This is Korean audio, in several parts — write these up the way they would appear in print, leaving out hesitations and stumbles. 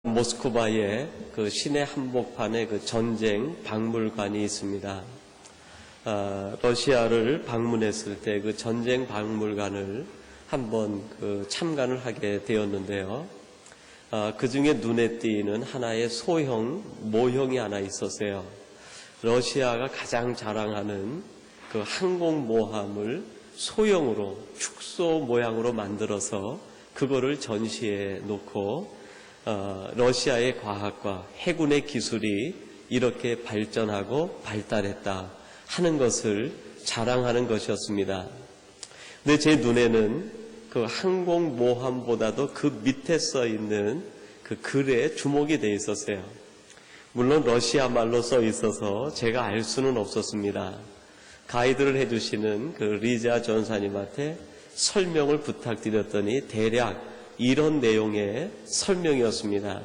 모스크바에 그 시내 한복판에 그 전쟁 박물관이 있습니다. 러시아를 방문했을 때 그 전쟁 박물관을 한번 참관을 하게 되었는데요. 그 중에 눈에 띄는 하나의 소형 모형이 하나 있었어요. 러시아가 가장 자랑하는 그 항공모함을 소형으로 축소 모양으로 만들어서 그거를 전시해 놓고 러시아의 과학과 해군의 기술이 이렇게 발전하고 발달했다 하는 것을 자랑하는 것이었습니다. 근데 제 눈에는 그 항공모함보다도 그 밑에 써 있는 그 글에 주목이 돼 있었어요. 물론 러시아 말로 써 있어서 제가 알 수는 없었습니다. 가이드를 해주시는 그 리자 전사님한테 설명을 부탁드렸더니 대략 이런 내용의 설명이었습니다.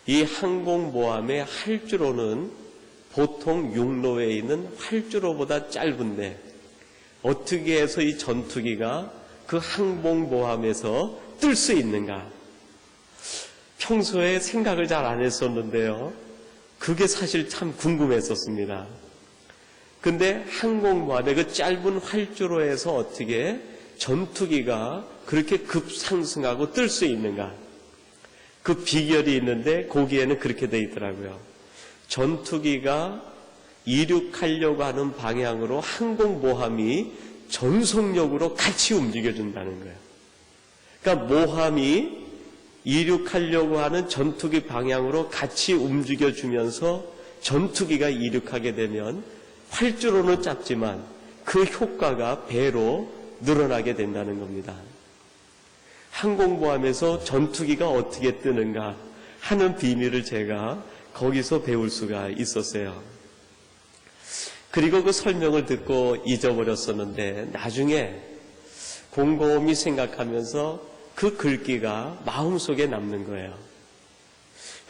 이 항공모함의 활주로는 보통 육로에 있는 활주로보다 짧은데 어떻게 해서 이 전투기가 그 항공모함에서 뜰 수 있는가? 평소에 생각을 잘 안 했었는데요. 그게 사실 참 궁금했었습니다. 근데 항공모함의 그 짧은 활주로에서 어떻게 전투기가 그렇게 급상승하고 뜰 수 있는가? 그 비결이 있는데 거기에는 그렇게 돼 있더라고요. 전투기가 이륙하려고 하는 방향으로 항공모함이 전속력으로 같이 움직여준다는 거예요. 그러니까 모함이 이륙하려고 하는 전투기 방향으로 같이 움직여주면서 전투기가 이륙하게 되면 활주로는 짧지만 그 효과가 배로 늘어나게 된다는 겁니다. 항공모함에서 전투기가 어떻게 뜨는가 하는 비밀을 제가 거기서 배울 수가 있었어요. 그리고 그 설명을 듣고 잊어버렸었는데 나중에 곰곰이 생각하면서 그 글귀가 마음속에 남는 거예요.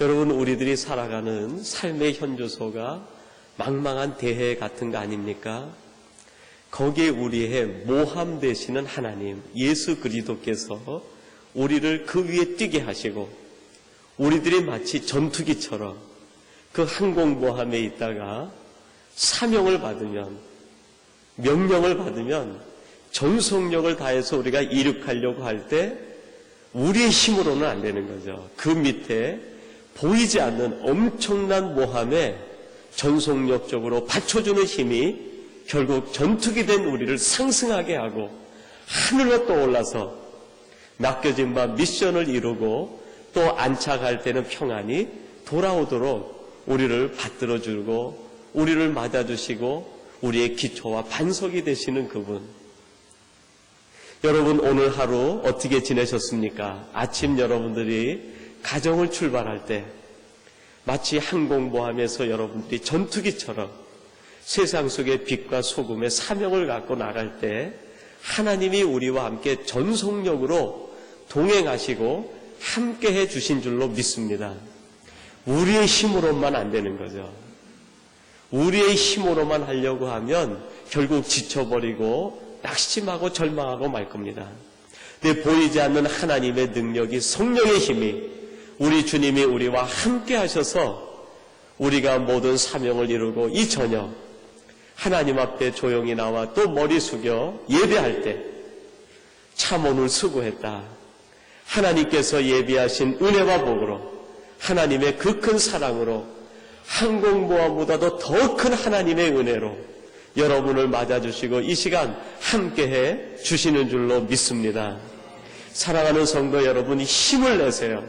여러분, 우리들이 살아가는 삶의 현주소가 망망한 대해 같은 거 아닙니까? 거기에 우리의 모함 되시는 하나님 예수 그리스도께서 우리를 그 위에 뛰게 하시고 우리들이 마치 전투기처럼 그 항공모함에 있다가 사명을 받으면, 명령을 받으면 전속력을 다해서 우리가 이륙하려고 할 때 우리의 힘으로는 안 되는 거죠. 그 밑에 보이지 않는 엄청난 모함에 전속력적으로 받쳐주는 힘이 결국 전투기 된 우리를 상승하게 하고 하늘로 떠올라서 맡겨진 바 미션을 이루고 또 안착할 때는 평안히 돌아오도록 우리를 받들어주고 우리를 맞아주시고 우리의 기초와 반석이 되시는 그분. 여러분, 오늘 하루 어떻게 지내셨습니까? 아침 여러분들이 가정을 출발할 때 마치 항공모함에서 여러분들이 전투기처럼 세상 속의 빛과 소금의 사명을 갖고 나갈 때 하나님이 우리와 함께 전속력으로 동행하시고 함께해 주신 줄로 믿습니다. 우리의 힘으로만 안 되는 거죠. 우리의 힘으로만 하려고 하면 결국 지쳐버리고 낙심하고 절망하고 말 겁니다. 근데 보이지 않는 하나님의 능력이, 성령의 힘이 우리 주님이 우리와 함께 하셔서 우리가 모든 사명을 이루고 이 저녁 하나님 앞에 조용히 나와 또 머리 숙여 예배할 때 참 오늘 수고했다. 하나님께서 예비하신 은혜와 복으로 하나님의 그 큰 사랑으로 항공모함보다도 더 큰 하나님의 은혜로 여러분을 맞아주시고 이 시간 함께해 주시는 줄로 믿습니다. 사랑하는 성도 여러분, 힘을 내세요.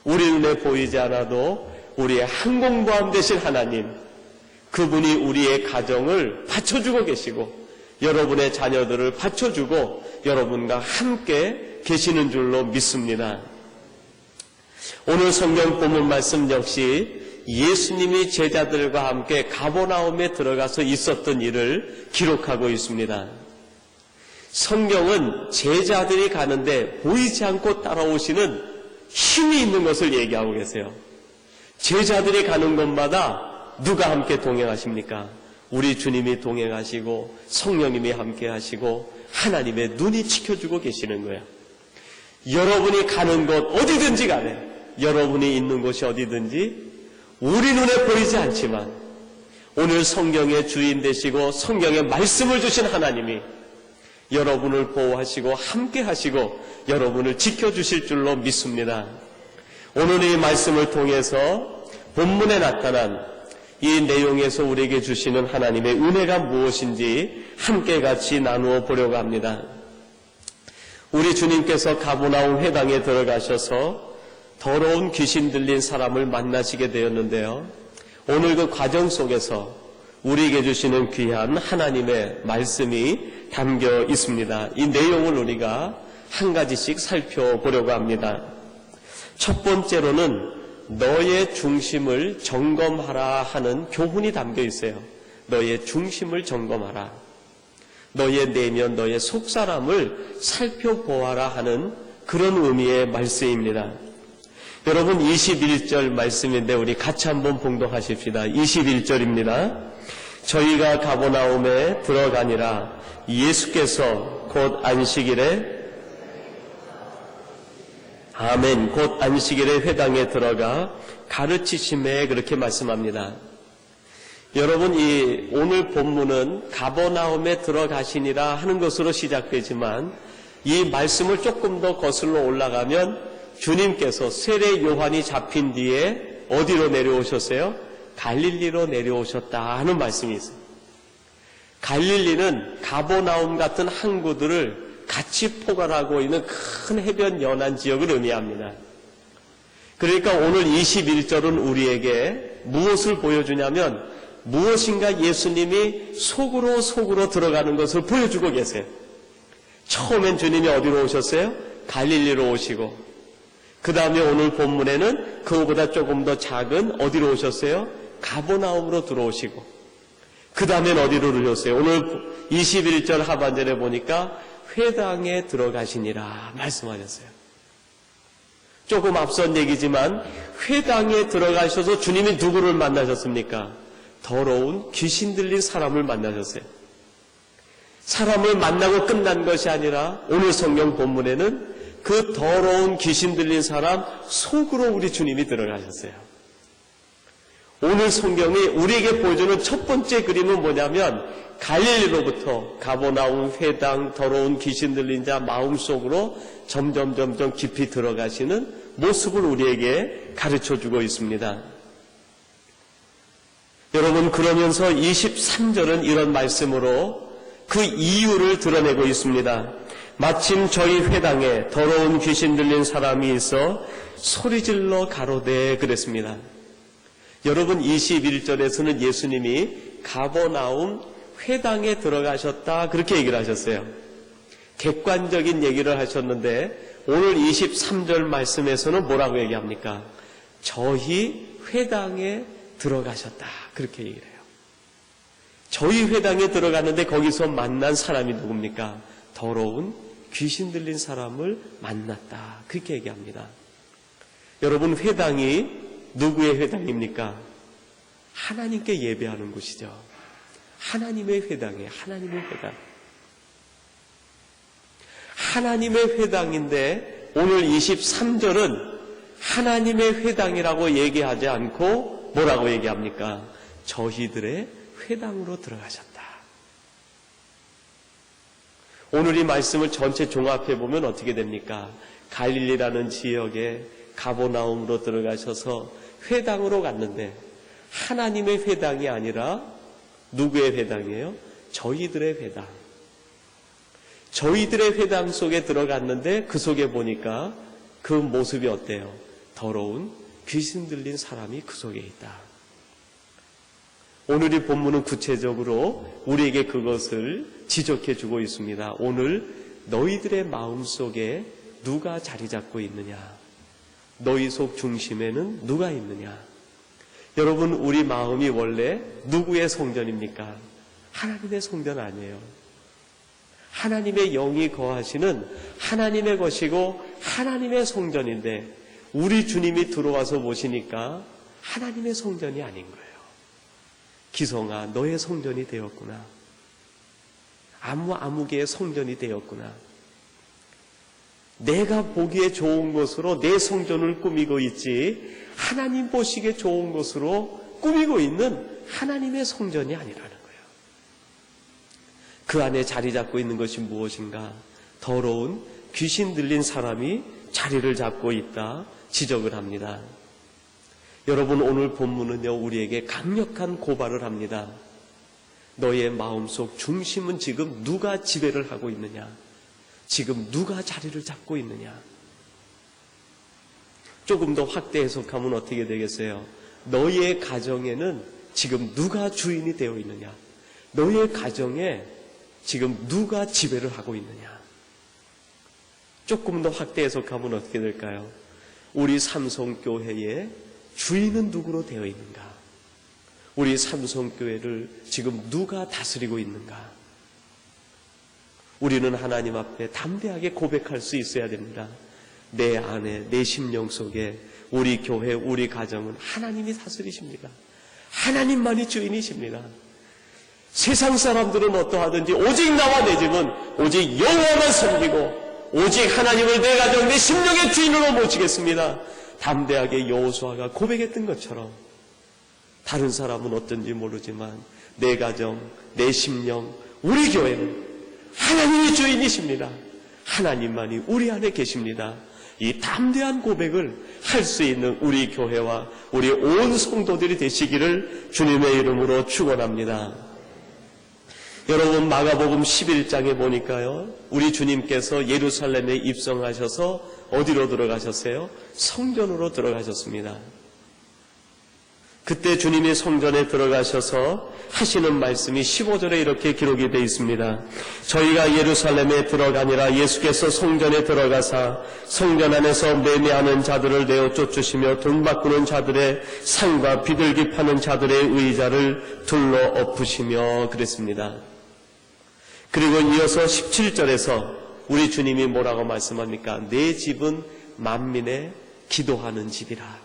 우리 눈에 보이지 않아도 우리의 항공모함 되신 하나님, 그분이 우리의 가정을 받쳐주고 계시고 여러분의 자녀들을 받쳐주고 여러분과 함께 계시는 줄로 믿습니다. 오늘 성경 본문 말씀 역시 예수님이 제자들과 함께 가버나움에 들어가서 있었던 일을 기록하고 있습니다. 성경은 제자들이 가는데 보이지 않고 따라오시는 힘이 있는 것을 얘기하고 계세요. 제자들이 가는 곳마다 누가 함께 동행하십니까? 우리 주님이 동행하시고 성령님이 함께 하시고 하나님의 눈이 지켜주고 계시는 거예요. 여러분이 가는 곳 어디든지 간에 여러분이 있는 곳이 어디든지 우리 눈에 보이지 않지만 오늘 성경의 주인 되시고 성경의 말씀을 주신 하나님이 여러분을 보호하시고 함께 하시고 여러분을 지켜주실 줄로 믿습니다. 오늘 이 말씀을 통해서 본문에 나타난 이 내용에서 우리에게 주시는 하나님의 은혜가 무엇인지 함께 같이 나누어 보려고 합니다. 우리 주님께서 가버나움 회당에 들어가셔서 더러운 귀신 들린 사람을 만나시게 되었는데요. 오늘 그 과정 속에서 우리에게 주시는 귀한 하나님의 말씀이 담겨 있습니다. 이 내용을 우리가 한 가지씩 살펴보려고 합니다. 첫 번째로는 너의 중심을 점검하라 하는 교훈이 담겨 있어요. 너의 중심을 점검하라. 너의 내면, 너의 속사람을 살펴보아라 하는 그런 의미의 말씀입니다. 여러분 21절 말씀인데 우리 같이 한번 봉독하십시다. 21절입니다. 저희가 가버나움에 들어가니라 예수께서 곧 안식일에 아멘. 곧 안식일에 회당에 들어가 가르치심에 그렇게 말씀합니다. 여러분 이 오늘 본문은 가버나움에 들어가시니라 하는 것으로 시작되지만 이 말씀을 조금 더 거슬러 올라가면 주님께서 세례 요한이 잡힌 뒤에 어디로 내려오셨어요? 갈릴리로 내려오셨다 하는 말씀이 있어요. 갈릴리는 가버나움 같은 항구들을 같이 포괄하고 있는 큰 해변 연안 지역을 의미합니다. 그러니까 오늘 21절은 우리에게 무엇을 보여주냐면 무엇인가 예수님이 속으로 들어가는 것을 보여주고 계세요. 처음엔 주님이 어디로 오셨어요? 갈릴리로 오시고 그 다음에 오늘 본문에는 그거보다 조금 더 작은 어디로 오셨어요? 가버나움으로 들어오시고 그 다음엔 어디로 오셨어요? 오늘 21절 하반절에 보니까 회당에 들어가시니라 말씀하셨어요. 조금 앞선 얘기지만 회당에 들어가셔서 주님이 누구를 만나셨습니까? 더러운 귀신 들린 사람을 만나셨어요. 사람을 만나고 끝난 것이 아니라 오늘 성경 본문에는 그 더러운 귀신 들린 사람 속으로 우리 주님이 들어가셨어요. 오늘 성경이 우리에게 보여주는 첫 번째 그림은 뭐냐면 갈릴리로부터 가버나움 회당 더러운 귀신 들린 자 마음속으로 점점 깊이 들어가시는 모습을 우리에게 가르쳐주고 있습니다. 여러분 그러면서 23절은 이런 말씀으로 그 이유를 드러내고 있습니다. 마침 저희 회당에 더러운 귀신 들린 사람이 있어 소리질러 가로되 그랬습니다. 여러분 21절에서는 예수님이 가버나움 회당에 들어가셨다 그렇게 얘기를 하셨어요. 객관적인 얘기를 하셨는데 오늘 23절 말씀에서는 뭐라고 얘기합니까? 저희 회당에 들어가셨다 그렇게 얘기를 해요. 저희 회당에 들어갔는데 거기서 만난 사람이 누굽니까? 더러운 귀신 들린 사람을 만났다 그렇게 얘기합니다. 여러분 회당이 누구의 회당입니까? 하나님께 예배하는 곳이죠. 하나님의 회당이에요. 하나님의 회당. 하나님의 회당인데 오늘 23절은 하나님의 회당이라고 얘기하지 않고 뭐라고 얘기합니까? 저희들의 회당으로 들어가셨다. 오늘 이 말씀을 전체 종합해 보면 어떻게 됩니까? 갈릴리라는 지역에 가버나움으로 들어가셔서 회당으로 갔는데 하나님의 회당이 아니라 누구의 회당이에요? 저희들의 회당. 저희들의 회당 속에 들어갔는데 그 속에 보니까 그 모습이 어때요? 더러운 귀신 들린 사람이 그 속에 있다. 오늘 이 본문은 구체적으로 우리에게 그것을 지적해 주고 있습니다. 오늘 너희들의 마음 속에 누가 자리 잡고 있느냐? 너희 속 중심에는 누가 있느냐? 여러분 우리 마음이 원래 누구의 성전입니까? 하나님의 성전 아니에요. 하나님의 영이 거하시는 하나님의 것이고 하나님의 성전인데 우리 주님이 들어와서 보시니까 하나님의 성전이 아닌 거예요. 기성아 너의 성전이 되었구나. 아무개의 성전이 되었구나. 내가 보기에 좋은 것으로 내 성전을 꾸미고 있지 하나님 보시기에 좋은 것으로 꾸미고 있는 하나님의 성전이 아니라는 거예요. 그 안에 자리 잡고 있는 것이 무엇인가? 더러운 귀신 들린 사람이 자리를 잡고 있다 지적을 합니다. 여러분, 오늘 본문은요, 우리에게 강력한 고발을 합니다. 너의 마음속 중심은 지금 누가 지배를 하고 있느냐? 지금 누가 자리를 잡고 있느냐? 조금 더 확대 해석하면 어떻게 되겠어요? 너의 가정에는 지금 누가 주인이 되어 있느냐? 너의 가정에 지금 누가 지배를 하고 있느냐? 조금 더 확대 해석하면 어떻게 될까요? 우리 삼성교회의 주인은 누구로 되어 있는가? 우리 삼성교회를 지금 누가 다스리고 있는가? 우리는 하나님 앞에 담대하게 고백할 수 있어야 됩니다. 내 안에, 내 심령 속에 우리 교회, 우리 가정은 하나님이 다스리십니다. 하나님만이 주인이십니다. 세상 사람들은 어떠하든지 오직 나와 내 집은 오직 여호와만 섬기고 오직 하나님을 내 가정, 내 심령의 주인으로 모시겠습니다. 담대하게 여호수아가 고백했던 것처럼 다른 사람은 어떤지 모르지만 내 가정, 내 심령, 우리 교회는 하나님이 주인이십니다. 하나님만이 우리 안에 계십니다. 이 담대한 고백을 할 수 있는 우리 교회와 우리 온 성도들이 되시기를 주님의 이름으로 축원합니다. 여러분, 마가복음 11장에 보니까요, 우리 주님께서 예루살렘에 입성하셔서 어디로 들어가셨어요? 성전으로 들어가셨습니다. 그때 주님이 성전에 들어가셔서 하시는 말씀이 15절에 이렇게 기록이 되어 있습니다. 저희가 예루살렘에 들어가니라 예수께서 성전에 들어가사 성전 안에서 매매하는 자들을 내어 쫓으시며 돈 바꾸는 자들의 상과 비둘기 파는 자들의 의자를 둘러 엎으시며 그랬습니다. 그리고 이어서 17절에서 우리 주님이 뭐라고 말씀합니까? 내 집은 만민의 기도하는 집이라.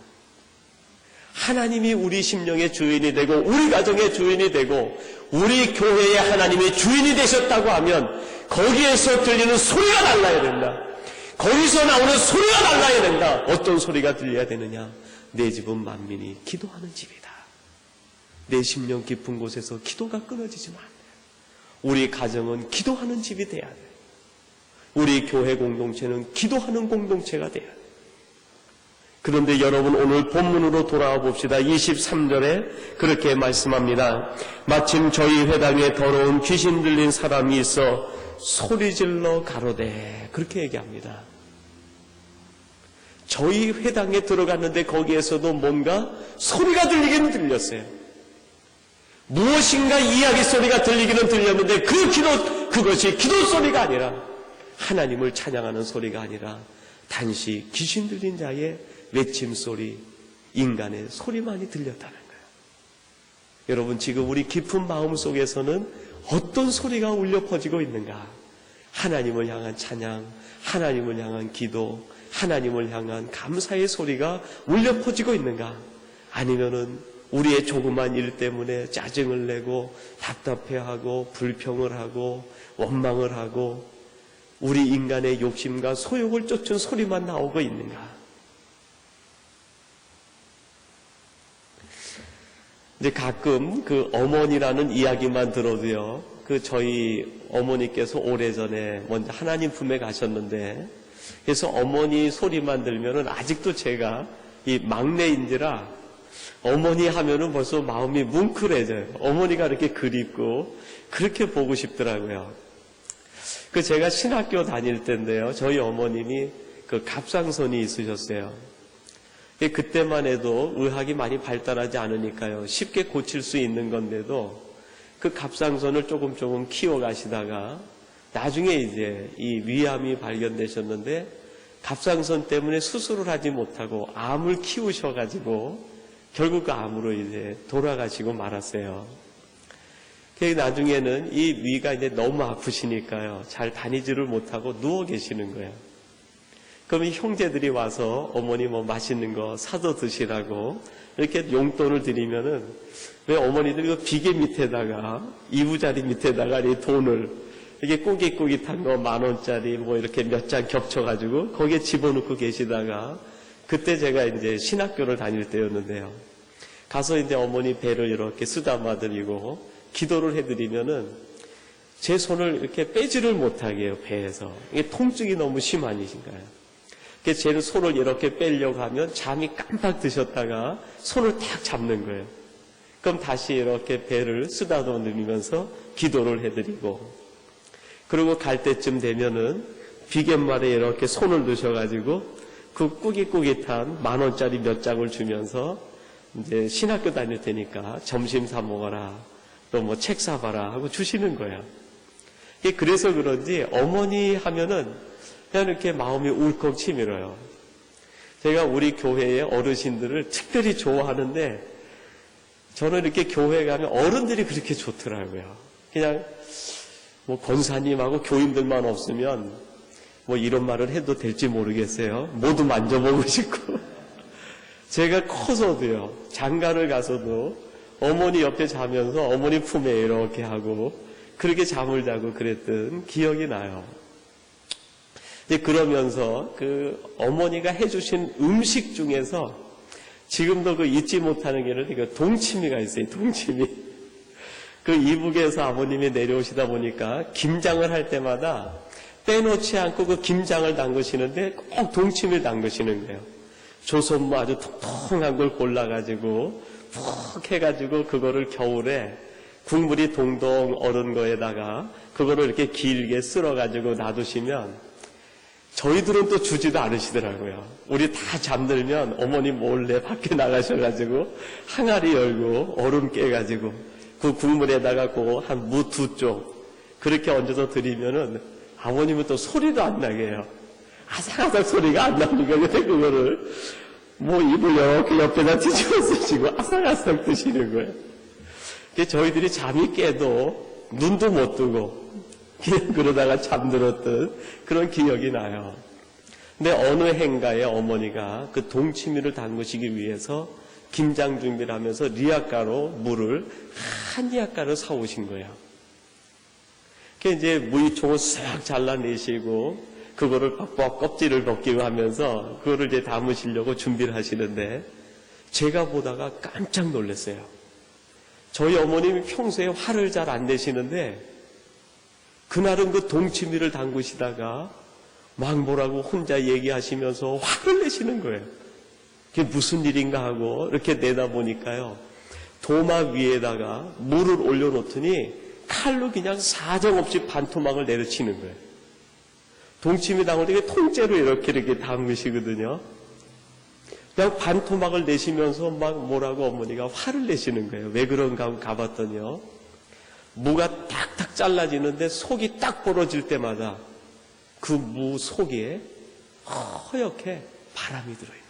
하나님이 우리 심령의 주인이 되고 우리 가정의 주인이 되고 우리 교회의 하나님의 주인이 되셨다고 하면 거기에서 들리는 소리가 달라야 된다. 거기서 나오는 소리가 달라야 된다. 어떤 소리가 들려야 되느냐? 내 집은 만민이 기도하는 집이다. 내 심령 깊은 곳에서 기도가 끊어지지 마. 우리 가정은 기도하는 집이 돼야 돼. 우리 교회 공동체는 기도하는 공동체가 돼야 돼. 그런데 여러분, 오늘 본문으로 돌아와 봅시다. 23절에 그렇게 말씀합니다. 마침 저희 회당에 더러운 귀신 들린 사람이 있어 소리질러 가로되, 그렇게 얘기합니다. 저희 회당에 들어갔는데 거기에서도 뭔가 소리가 들리기는 들렸어요. 무엇인가 이야기 소리가 들리기는 들렸는데 그것이 기도 소리가 아니라 하나님을 찬양하는 소리가 아니라 단지 귀신 들린 자의 외침 소리, 인간의 소리만이 들렸다는 거예요. 여러분, 지금 우리 깊은 마음 속에서는 어떤 소리가 울려 퍼지고 있는가? 하나님을 향한 찬양, 하나님을 향한 기도, 하나님을 향한 감사의 소리가 울려 퍼지고 있는가? 아니면은 우리의 조그만 일 때문에 짜증을 내고 답답해하고 불평을 하고 원망을 하고 우리 인간의 욕심과 소욕을 쫓은 소리만 나오고 있는가? 이제 가끔 그 어머니라는 이야기만 들어도요, 저희 어머니께서 오래전에 먼저 하나님 품에 가셨는데, 그래서 어머니 소리만 들면은 아직도 제가 이 막내인지라 어머니 하면은 벌써 마음이 뭉클해져요. 어머니가 이렇게 그립고 그렇게 보고 싶더라고요. 제가 신학교 다닐 때인데요, 저희 어머님이 갑상선이 있으셨어요. 그때만 해도 의학이 많이 발달하지 않으니까요, 쉽게 고칠 수 있는 건데도 갑상선을 조금 키워가시다가 나중에 이제 이 위암이 발견되셨는데 갑상선 때문에 수술을 하지 못하고 암을 키우셔가지고 결국 그 암으로 이제 돌아가시고 말았어요. 나중에는 이 위가 이제 너무 아프시니까요, 잘 다니지를 못하고 누워 계시는 거예요. 그러면 형제들이 와서 어머니 맛있는 거 사서 드시라고 이렇게 용돈을 드리면은 왜 어머니들이 비계 밑에다가 이부자리 밑에다가 이 돈을 이게 꾸깃꾸깃한 거 10,000원짜리 뭐 이렇게 몇 장 겹쳐가지고 거기에 집어넣고 계시다가 그때 제가 이제 신학교를 다닐 때였는데요. 가서 이제 어머니 배를 이렇게 쓰다마드리고 기도를 해드리면은 제 손을 이렇게 빼지를 못하게 해요, 배에서. 이게 통증이 너무 심하니신가요? 그래서 제 손을 이렇게 빼려고 하면 잠이 깜빡 드셨다가 손을 탁 잡는 거예요. 그럼 다시 이렇게 배를 쓰다듬으면서 기도를 해드리고, 그리고 갈 때쯤 되면은 비갯말에 이렇게 손을 넣으셔가지고 그 꾸깃꾸깃한 10,000원짜리 몇 장을 주면서 이제 신학교 다닐 테니까 점심 사 먹어라, 또 뭐 책 사봐라 하고 주시는 거예요. 그래서 그런지 어머니 하면은 그냥 이렇게 마음이 울컥 치밀어요. 제가 우리 교회의 어르신들을 특별히 좋아하는데 저는 이렇게 교회 가면 어른들이 그렇게 좋더라고요. 그냥 뭐 권사님하고 교인들만 없으면 뭐 이런 말을 해도 될지 모르겠어요. 모두 만져보고 싶고. 제가 커서도요, 장가를 가서도 어머니 옆에 자면서 어머니 품에 이렇게 하고 그렇게 잠을 자고 그랬던 기억이 나요. 그러면서 그 어머니가 해주신 음식 중에서 지금도 그 잊지 못하는 게 동치미가 있어요. 동치미. 그 이북에서 아버님이 내려오시다 보니까 김장을 할 때마다 빼놓지 않고 그 김장을 담그시는데 꼭 동치미를 담그시는 거예요. 조선무 아주 통통한 걸 골라가지고 푹 해가지고 그거를 겨울에 국물이 동동 얼은 거에다가 그거를 이렇게 길게 쓸어가지고 놔두시면 저희들은 또 주지도 않으시더라고요. 우리 다 잠들면 어머니 몰래 밖에 나가셔가지고 항아리 열고 얼음 깨가지고 그 국물에다가 그 한 무 2쪽 그렇게 얹어서 드리면은 아버님은 또 소리도 안 나게 해요. 아삭아삭 소리가 안 나니까 근데 그거를 뭐 입을 이렇게 옆에다 뒤집어 쓰시고 아삭아삭 드시는 거예요. 저희들이 잠이 깨도 눈도 못 뜨고 그냥 그러다가 잠들었던 그런 기억이 나요. 근데 어느 행가에 어머니가 그 동치미를 담그시기 위해서 김장 준비를 하면서 리아가로 물을 한 리아가를 사오신 거예요. 그 이제 무이총을 싹 잘라내시고 그거를 빡빡 껍질을 벗기고 하면서 그거를 이제 담으시려고 준비를 하시는데 제가 보다가 깜짝 놀랐어요. 저희 어머님이 평소에 화를 잘 안 내시는데 그날은 그 동치미를 담그시다가 막 뭐라고 혼자 얘기하시면서 화를 내시는 거예요. 그게 무슨 일인가 하고 이렇게 내다보니까요. 도마 위에다가 물을 올려놓더니 칼로 그냥 사정없이 반토막을 내려치는 거예요. 동치미 담을 때 통째로 이렇게 담으시거든요. 그냥 반토막을 내시면서 막 뭐라고 어머니가 화를 내시는 거예요. 왜 그런가 하고 가봤더니요. 무가 탁탁 잘라지는데 속이 딱 벌어질 때마다 그 무 속에 허옇게 바람이 들어있는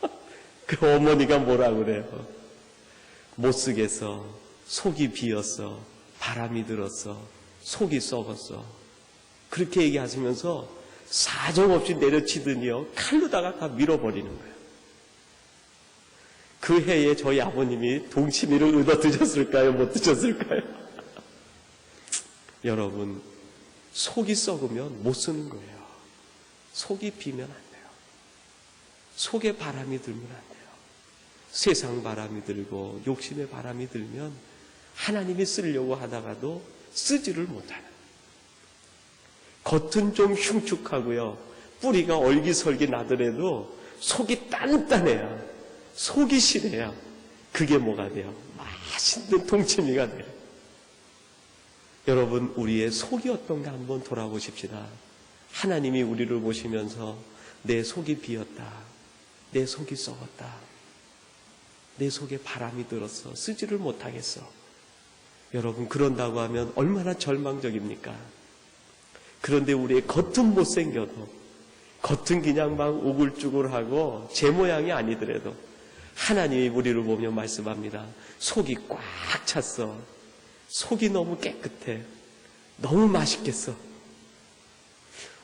거예요. 그 어머니가 뭐라고 그래요? 못 쓰겠어. 속이 비었어. 바람이 들었어. 속이 썩었어. 그렇게 얘기하시면서 사정없이 내려치더니요. 칼로다가 다 밀어버리는 거예요. 그 해에 저희 아버님이 동치미를 얻어 드셨을까요? 못 드셨을까요? 여러분, 속이 썩으면 못 쓰는 거예요. 속이 비면 안 돼요. 속에 바람이 들면 안 돼요. 세상 바람이 들고 욕심의 바람이 들면 하나님이 쓰려고 하다가도 쓰지를 못하는. 겉은 좀 흉측하고요. 뿌리가 얼기설기 나더라도 속이 단단해야, 속이 시려야 그게 뭐가 돼요? 맛있는 동치미가 돼요. 여러분, 우리의 속이 어떤가 한번 돌아보십시다. 하나님이 우리를 보시면서 내 속이 비었다. 내 속이 썩었다. 내 속에 바람이 들었어. 쓰지를 못하겠어. 여러분, 그런다고 하면 얼마나 절망적입니까? 그런데 우리의 겉은 못생겨도, 겉은 그냥 막 우글쭈글하고 제 모양이 아니더라도 하나님이 우리를 보며 말씀합니다. 속이 꽉 찼어. 속이 너무 깨끗해. 너무 맛있겠어.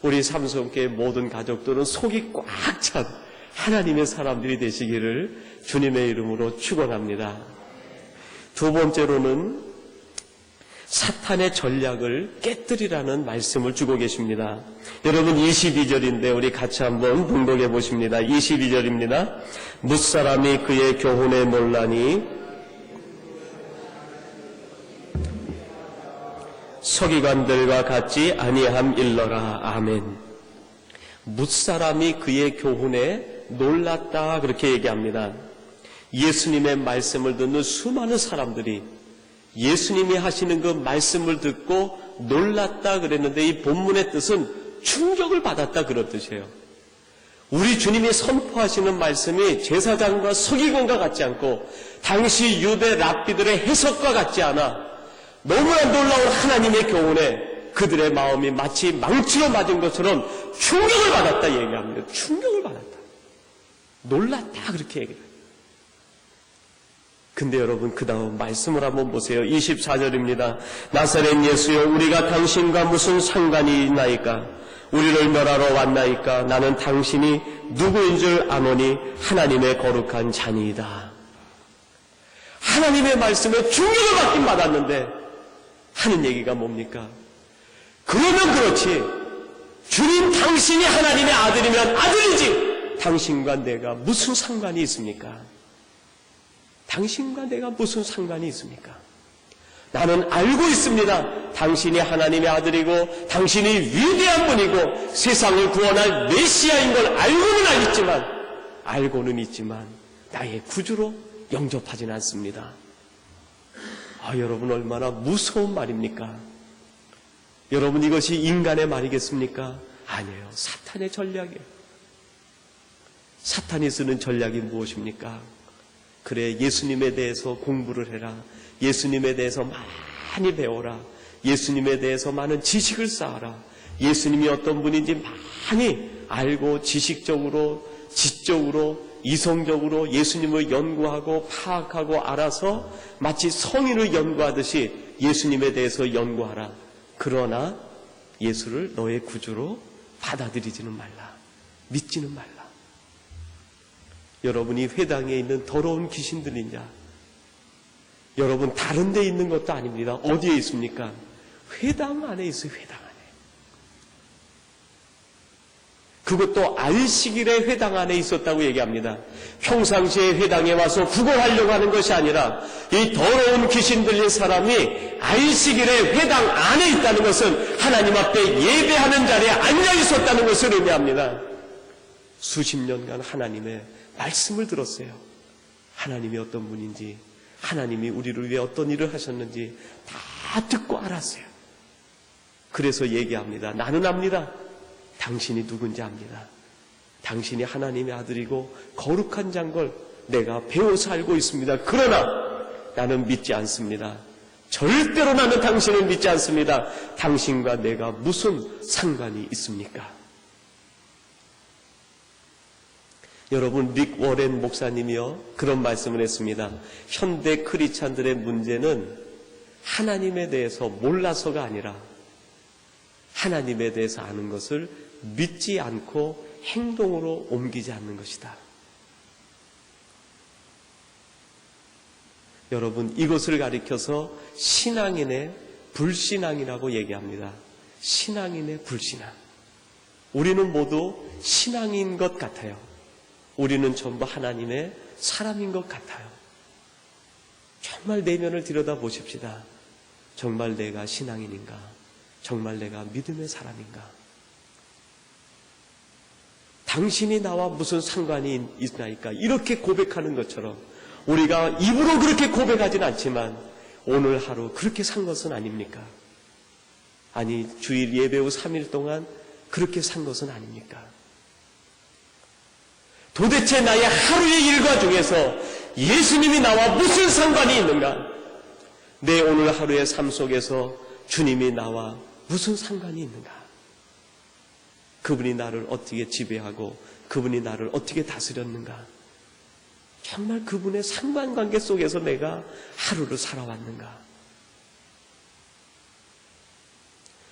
우리 삼성교회 모든 가족들은 속이 꽉 찬 하나님의 사람들이 되시기를 주님의 이름으로 축원합니다. 두 번째로는 사탄의 전략을 깨뜨리라는 말씀을 주고 계십니다. 여러분 22절인데 우리 같이 한번 봉독해 보십니다. 22절입니다. 뭇사람이 그의 교훈에 놀라니 서기관들과 같지 아니함 일러라. 아멘. 뭇사람이 그의 교훈에 놀랐다 그렇게 얘기합니다. 예수님의 말씀을 듣는 수많은 사람들이 예수님이 하시는 그 말씀을 듣고 놀랐다 그랬는데 이 본문의 뜻은 충격을 받았다 그런 뜻이에요. 우리 주님이 선포하시는 말씀이 제사장과 서기관과 같지 않고 당시 유대 랍비들의 해석과 같지 않아 너무나 놀라운 하나님의 교훈에 그들의 마음이 마치 망치로 맞은 것처럼 충격을 받았다 얘기합니다. 충격을 받았다. 놀랐다 그렇게 얘기해요. 근데 여러분 그 다음 말씀을 한번 보세요. 24절입니다. 나사렛 예수여 우리가 당신과 무슨 상관이 있나이까? 우리를 멸하러 왔나이까? 나는 당신이 누구인 줄 아노니 하나님의 거룩한 자니이다. 하나님의 말씀에 충격을 받긴 받았는데 하는 얘기가 뭡니까? 그러면 그렇지. 주님 당신이 하나님의 아들이면 아들이지. 당신과 내가 무슨 상관이 있습니까? 당신과 내가 무슨 상관이 있습니까? 나는 알고 있습니다. 당신이 하나님의 아들이고 당신이 위대한 분이고 세상을 구원할 메시아인 걸 알고는 있지만 나의 구주로 영접하지는 않습니다. 여러분 얼마나 무서운 말입니까? 여러분 이것이 인간의 말이겠습니까? 아니에요. 사탄의 전략이에요. 사탄이 쓰는 전략이 무엇입니까? 그래 예수님에 대해서 공부를 해라. 예수님에 대해서 많이 배워라. 예수님에 대해서 많은 지식을 쌓아라. 예수님이 어떤 분인지 많이 알고 지식적으로, 지적으로, 이성적으로 예수님을 연구하고 파악하고 알아서 마치 성인을 연구하듯이 예수님에 대해서 연구하라. 그러나 예수를 너의 구주로 받아들이지는 말라. 믿지는 말라. 여러분이 회당에 있는 더러운 귀신들이냐? 여러분 다른 데 있는 것도 아닙니다. 어디에 있습니까? 회당 안에 있어요. 회당 안에. 그것도 안식일에 회당 안에 있었다고 얘기합니다. 평상시에 회당에 와서 구걸하려고 하는 것이 아니라 이 더러운 귀신 들린 사람이 안식일에 회당 안에 있다는 것은 하나님 앞에 예배하는 자리에 앉아 있었다는 것을 의미합니다. 수십 년간 하나님의 말씀을 들었어요. 하나님이 어떤 분인지, 하나님이 우리를 위해 어떤 일을 하셨는지 다 듣고 알았어요. 그래서 얘기합니다. 나는 압니다. 당신이 누군지 압니다. 당신이 하나님의 아들이고 거룩한 자인 걸 내가 배워서 알고 있습니다. 그러나 나는 믿지 않습니다. 절대로 나는 당신을 믿지 않습니다. 당신과 내가 무슨 상관이 있습니까? 여러분 릭 워렌 목사님이요 그런 말씀을 했습니다. 현대 크리스찬들의 문제는 하나님에 대해서 몰라서가 아니라 하나님에 대해서 아는 것을 믿지 않고 행동으로 옮기지 않는 것이다. 여러분 이것을 가리켜서 신앙인의 불신앙이라고 얘기합니다. 신앙인의 불신앙. 우리는 모두 신앙인 것 같아요. 우리는 전부 하나님의 사람인 것 같아요. 정말 내면을 들여다보십시다. 정말 내가 신앙인인가? 정말 내가 믿음의 사람인가? 당신이 나와 무슨 상관이 있나이까? 이렇게 고백하는 것처럼 우리가 입으로 그렇게 고백하진 않지만 오늘 하루 그렇게 산 것은 아닙니까? 아니 주일 예배 후 3일 동안 그렇게 산 것은 아닙니까? 도대체 나의 하루의 일과 중에서 예수님이 나와 무슨 상관이 있는가? 내 오늘 하루의 삶 속에서 주님이 나와 무슨 상관이 있는가? 그분이 나를 어떻게 지배하고 그분이 나를 어떻게 다스렸는가? 정말 그분의 상관관계 속에서 내가 하루를 살아왔는가?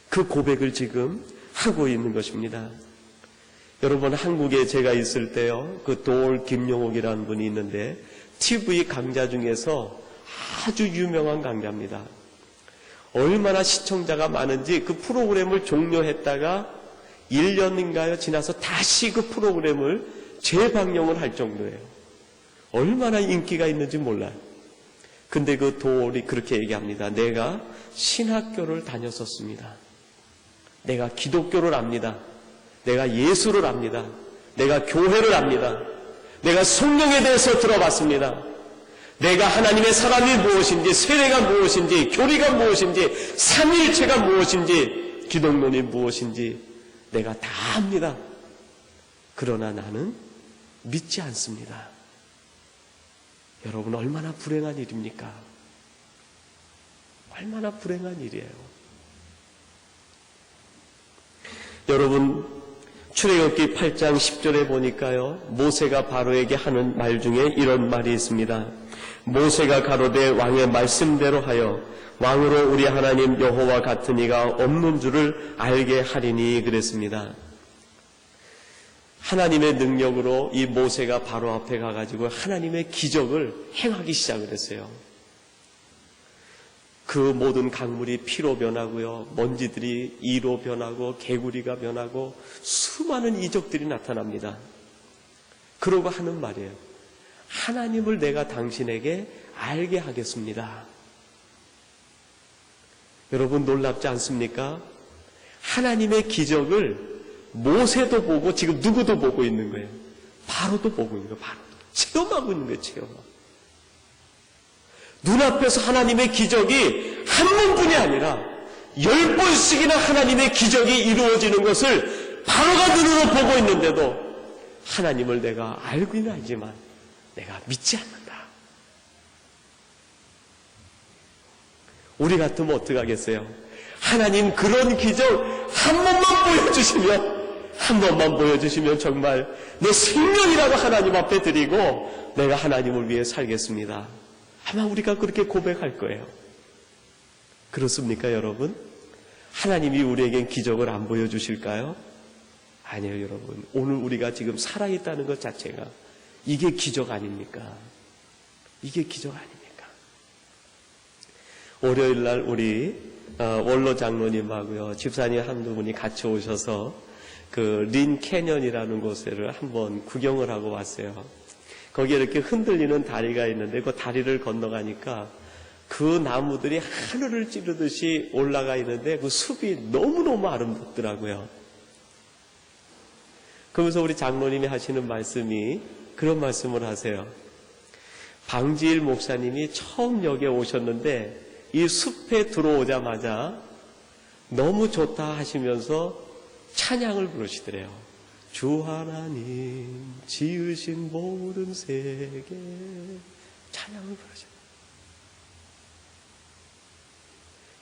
그 고백을 지금 하고 있는 것입니다. 여러분 한국에 제가 있을 때요 그 도올 김용옥이라는 분이 있는데 TV 강좌 중에서 아주 유명한 강좌입니다. 얼마나 시청자가 많은지 그 프로그램을 종료했다가 1년인가요? 지나서 다시 그 프로그램을 재방영을 할 정도예요. 얼마나 인기가 있는지 몰라요. 근데 그 도올이 그렇게 얘기합니다. 내가 신학교를 다녔었습니다. 내가 기독교를 압니다. 내가 예수를 압니다. 내가 교회를 압니다. 내가 성령에 대해서 들어봤습니다. 내가 하나님의 사랑이 무엇인지, 세례가 무엇인지, 교리가 무엇인지, 삼위일체가 무엇인지, 기독론이 무엇인지 내가 다 압니다. 그러나 나는 믿지 않습니다. 여러분, 얼마나 불행한 일입니까? 얼마나 불행한 일이에요. 여러분, 출애굽기 8장 10절에 보니까요, 모세가 바로에게 하는 말 중에 이런 말이 있습니다. 모세가 가로되 왕의 말씀대로 하여 왕으로 우리 하나님 여호와 같은 이가 없는 줄을 알게 하리니 그랬습니다. 하나님의 능력으로 이 모세가 바로 앞에 가가지고 하나님의 기적을 행하기 시작을 했어요. 그 모든 강물이 피로 변하고요, 먼지들이 이로 변하고 개구리가 변하고 수많은 이적들이 나타납니다. 그러고 하는 말이에요. 하나님을 내가 당신에게 알게 하겠습니다. 여러분, 놀랍지 않습니까? 하나님의 기적을 모세도 보고 지금 누구도 보고 있는 거예요. 바로도 보고 있는 거예요. 바로 체험하고 있는 거예요. 체험하고. 눈앞에서 하나님의 기적이 한 번뿐이 아니라 10번씩이나 하나님의 기적이 이루어지는 것을 바로가 눈으로 보고 있는데도 하나님을 내가 알기는 알지만 내가 믿지 않는다. 우리 같으면 어떡하겠어요? 하나님 그런 기적 한 번만 보여주시면 정말 내 생명이라도 하나님 앞에 드리고 내가 하나님을 위해 살겠습니다. 아마 우리가 그렇게 고백할 거예요. 그렇습니까, 여러분? 하나님이 우리에겐 기적을 안 보여주실까요? 아니에요, 여러분. 오늘 우리가 지금 살아있다는 것 자체가 이게 기적 아닙니까? 이게 기적 아닙니까? 월요일 날 우리 원로 장로님하고요, 집사님 한두 분이 같이 오셔서 그 린 캐년이라는 곳을 한번 구경을 하고 왔어요. 거기에 이렇게 흔들리는 다리가 있는데 그 다리를 건너가니까 그 나무들이 하늘을 찌르듯이 올라가 있는데 그 숲이 너무너무 아름답더라고요. 그러면서 우리 장로님이 하시는 말씀이 그런 말씀을 하세요. 방지일 목사님이 처음 여기에 오셨는데 이 숲에 들어오자마자 너무 좋다 하시면서 찬양을 부르시더래요. 주 하나님 지으신 모든 세계, 찬양을 부르죠.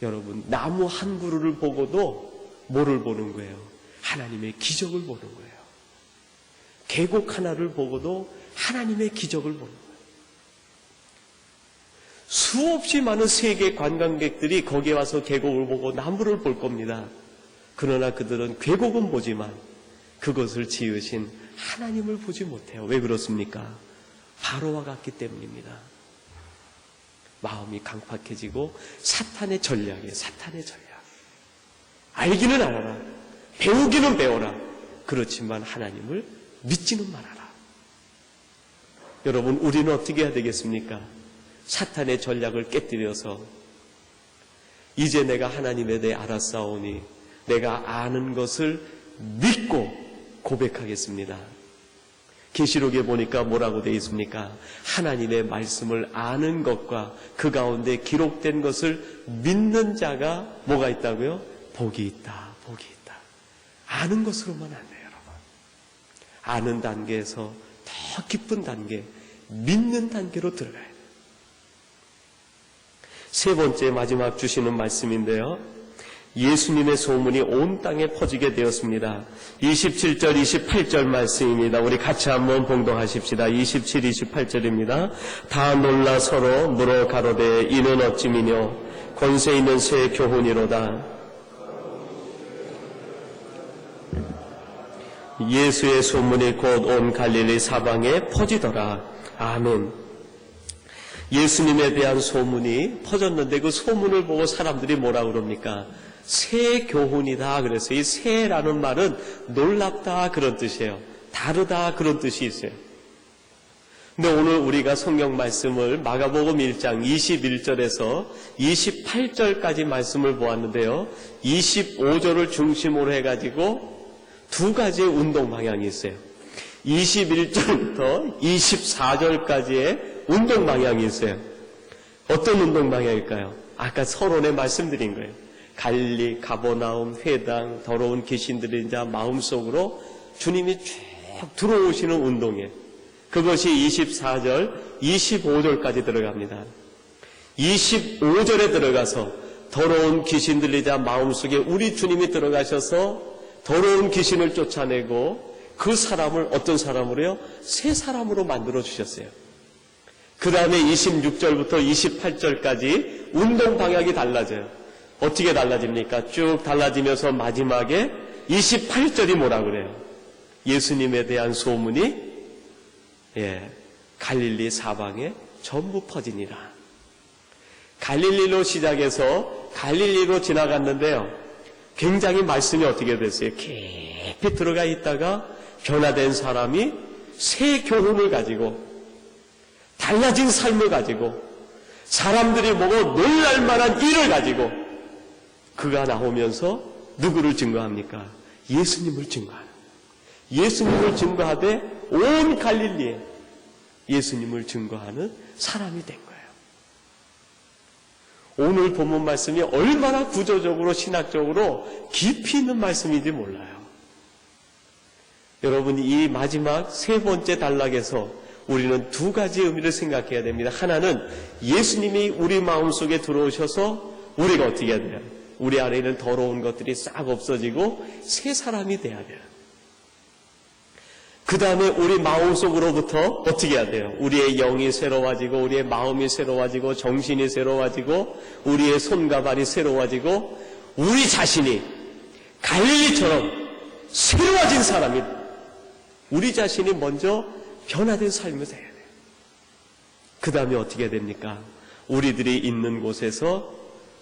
여러분, 나무 한 그루를 보고도 뭐를 보는 거예요? 하나님의 기적을 보는 거예요. 계곡 하나를 보고도 하나님의 기적을 보는 거예요. 수없이 많은 세계 관광객들이 거기에 와서 계곡을 보고 나무를 볼 겁니다. 그러나 그들은 계곡은 보지만 그것을 지으신 하나님을 보지 못해요. 왜 그렇습니까? 바로와 같기 때문입니다. 마음이 강팍해지고 사탄의 전략이에요. 사탄의 전략. 알기는 알아라. 배우기는 배워라. 그렇지만 하나님을 믿지는 말아라. 여러분, 우리는 어떻게 해야 되겠습니까? 사탄의 전략을 깨뜨려서 이제 내가 하나님에 대해 알았사오니 내가 아는 것을 믿고 고백하겠습니다. 계시록에 보니까 뭐라고 되어 있습니까? 하나님의 말씀을 아는 것과 그 가운데 기록된 것을 믿는 자가 뭐가 있다고요? 복이 있다. 복이 있다. 아는 것으로만 안 돼요, 여러분. 아는 단계에서 더 깊은 단계, 믿는 단계로 들어가야 돼요. 세 번째 마지막 주시는 말씀인데요. 예수님의 소문이 온 땅에 퍼지게 되었습니다. 27절, 28절 말씀입니다. 우리 같이 한번 봉독하십시다. 27, 28절입니다. 다 놀라 서로 물어 가로되 이는 어찌미뇨 권세 있는 새 교훈이로다. 예수의 소문이 곧 온 갈릴리 사방에 퍼지더라. 아멘. 예수님에 대한 소문이 퍼졌는데 그 소문을 보고 사람들이 뭐라 그럽니까? 새 교훈이다. 그래서 이 새라는 말은 놀랍다 그런 뜻이에요. 다르다 그런 뜻이 있어요. 근데 오늘 우리가 성경 말씀을 마가복음 1장 21절에서 28절까지 말씀을 보았는데요. 25절을 중심으로 해가지고 두 가지의 운동 방향이 있어요. 21절부터 24절까지의 운동 방향이 있어요. 어떤 운동 방향일까요? 아까 서론에 말씀드린 거예요. 갈릴리, 가버나움, 회당, 더러운 귀신들이 이제 마음속으로 주님이 쭉 들어오시는 운동이에요. 그것이 24절, 25절까지 들어갑니다. 25절에 들어가서 더러운 귀신 들리자 마음속에 우리 주님이 들어가셔서 더러운 귀신을 쫓아내고 그 사람을 어떤 사람으로요? 새 사람으로 만들어 주셨어요. 그 다음에 26절부터 28절까지 운동 방향이 달라져요. 어떻게 달라집니까? 쭉 달라지면서 마지막에 28절이 뭐라 그래요? 예수님에 대한 소문이 갈릴리 사방에 전부 퍼지니라. 갈릴리로 시작해서 갈릴리로 지나갔는데요. 굉장히 말씀이 어떻게 됐어요? 깊이 들어가 있다가 변화된 사람이 새 교훈을 가지고 달라진 삶을 가지고 사람들이 보고 놀랄 만한 일을 가지고 그가 나오면서 누구를 증거합니까? 예수님을 증거하는, 예수님을 증거하되 온 갈릴리에 예수님을 증거하는 사람이 된 거예요. 오늘 본문 말씀이 얼마나 구조적으로 신학적으로 깊이 있는 말씀인지 몰라요. 여러분, 이 마지막 세 번째 단락에서 우리는 두 가지 의미를 생각해야 됩니다. 하나는 예수님이 우리 마음속에 들어오셔서 우리가 어떻게 해야 돼요? 우리 안에 있는 더러운 것들이 싹 없어지고 새 사람이 돼야 돼요. 그 다음에 우리 마음속으로부터 어떻게 해야 돼요? 우리의 영이 새로워지고 우리의 마음이 새로워지고 정신이 새로워지고 우리의 손과 발이 새로워지고 우리 자신이 갈릴리처럼 새로워진 사람이, 우리 자신이 먼저 변화된 삶을 살아야 돼요. 그 다음에 어떻게 됩니까? 우리들이 있는 곳에서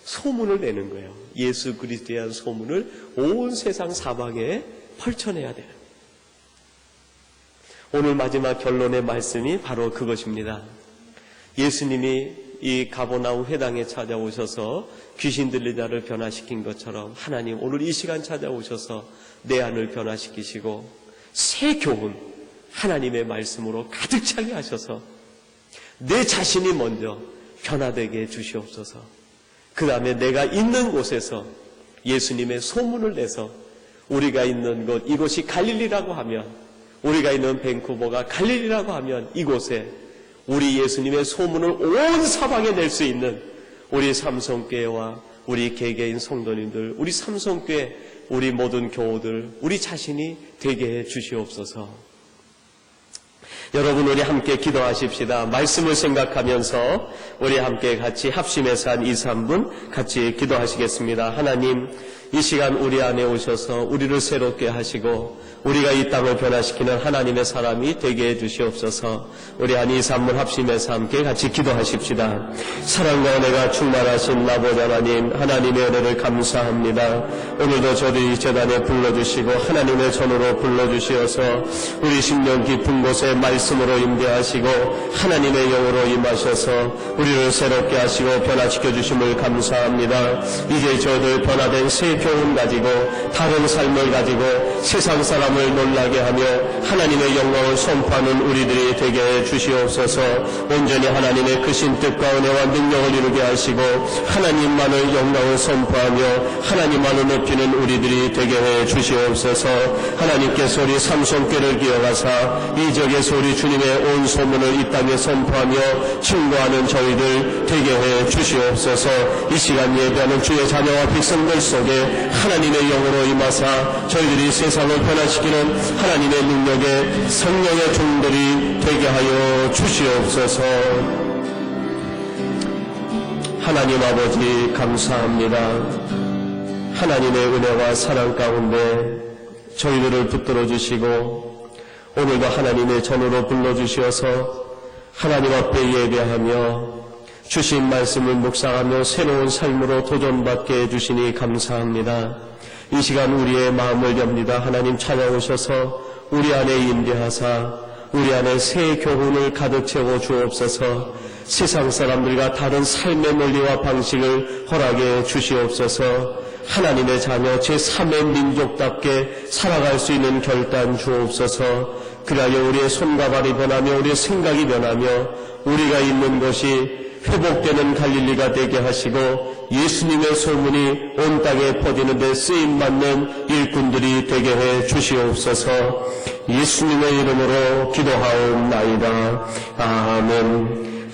소문을 내는 거예요. 예수 그리스도에 대한 소문을 온 세상 사방에 펼쳐내야 돼요. 오늘 마지막 결론의 말씀이 바로 그것입니다. 예수님이 이 가버나움 회당에 찾아오셔서 귀신 들린 자를 변화시킨 것처럼 하나님 오늘 이 시간 찾아오셔서 내 안을 변화시키시고 새 교훈, 하나님의 말씀으로 가득 차게 하셔서 내 자신이 먼저 변화되게 해주시옵소서. 그 다음에 내가 있는 곳에서 예수님의 소문을 내서 우리가 있는 곳, 이곳이 갈릴리라고 하면, 우리가 있는 밴쿠버가 갈릴리라고 하면 이곳에 우리 예수님의 소문을 온 사방에 낼 수 있는 우리 삼성교회와 우리 개개인 성도님들, 우리 삼성교회, 우리 모든 교우들, 우리 자신이 되게 해 주시옵소서. 여러분, 우리 함께 기도하십시다. 말씀을 생각하면서 우리 함께 같이 합심해서 한 2, 3분 같이 기도하시겠습니다. 하나님, 이 시간 우리 안에 오셔서 우리를 새롭게 하시고 우리가 이 땅을 변화시키는 하나님의 사람이 되게 해 주시옵소서. 우리 한 2, 3분 합심해서 함께 같이 기도하십시다. 사랑과 은혜가 충만하신 아버지 하나님, 하나님의 은혜를 감사합니다. 오늘도 저희 재단에 불러주시고 하나님의 전으로 불러주시어서 우리 심령 깊은 곳에 말씀으로 임대하시고 하나님의 영으로 임하셔서 우리를 새롭게 하시고 변화시켜 주심을 감사합니다. 이제 저들 변화된 새 교훈 가지고 다른 삶을 가지고 세상 사람을 놀라게 하며 하나님의 영광을 선포하는 우리들이 되게 해 주시옵소서. 온전히 하나님의 크신 뜻과 은혜와 능력을 이루게 하시고 하나님만을 영광을 선포하며 하나님만을 높이는 우리들이 되게 해 주시옵소서. 하나님께서 우리 삼성교회를 기억하사 이 지역에서 우리 주님의 온 소문을 이 땅에 선포하며 증거하는 저희들 되게 해 주시옵소서. 이 시간 예배하는 주의 자녀와 백성들 속에 하나님의 영으로 임하사 저희들이 세상을 변화시키는 하나님의 능력의 성령의 종들이 되게 하여 주시옵소서. 하나님 아버지 감사합니다. 하나님의 은혜와 사랑 가운데 저희들을 붙들어 주시고 오늘도 하나님의 전으로 불러주시어서 하나님 앞에 예배하며 주신 말씀을 묵상하며 새로운 삶으로 도전받게 해주시니 감사합니다. 이 시간 우리의 마음을 엽니다. 하나님 찾아오셔서 우리 안에 임재하사 우리 안에 새 교훈을 가득 채워 주옵소서. 세상 사람들과 다른 삶의 논리와 방식을 허락해 주시옵소서. 하나님의 자녀 제3의 민족답게 살아갈 수 있는 결단 주옵소서. 그리하여 우리의 손과 발이 변하며 우리의 생각이 변하며 우리가 있는 것이 회복되는 갈릴리가 되게 하시고 예수님의 소문이 온 땅에 퍼지는 데 쓰임받는 일꾼들이 되게 해 주시옵소서. 예수님의 이름으로 기도하옵나이다. 아멘.